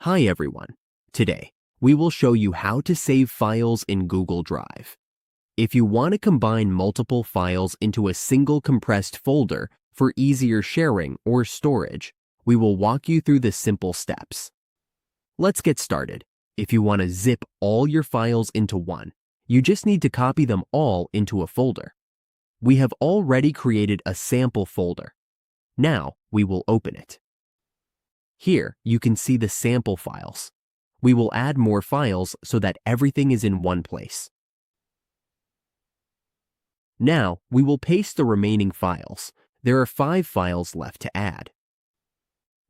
Hi everyone. Today, we will show you how to save files in Google Drive. If you want to combine multiple files into a single compressed folder for easier sharing or storage, we will walk you through the simple steps. Let's get started. If you want to zip all your files into one, you just need to copy them all into a folder. We have already created a sample folder. Now, we will open it. Here, you can see the sample files. We will add more files so that everything is in one place. Now, we will paste the remaining files. There are 5 files left to add.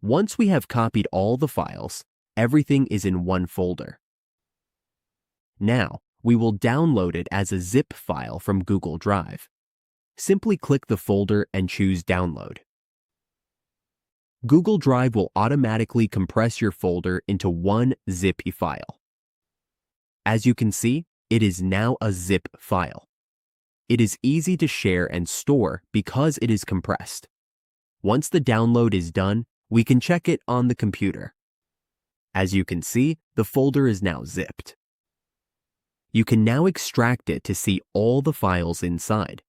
Once we have copied all the files, everything is in one folder. Now, we will download it as a zip file from Google Drive. Simply click the folder and choose Download. Google Drive will automatically compress your folder into one zippy file. As you can see, it is now a zip file. It is easy to share and store because it is compressed. Once the download is done, we can check it on the computer. As you can see, the folder is now zipped. You can now extract it to see all the files inside.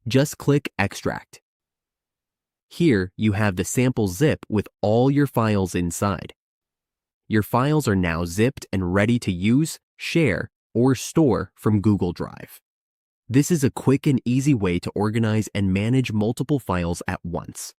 Just click Extract. Here, you have the sample zip with all your files inside. Your files are now zipped and ready to use, share, or store from Google Drive. This is a quick and easy way to organize and manage multiple files at once.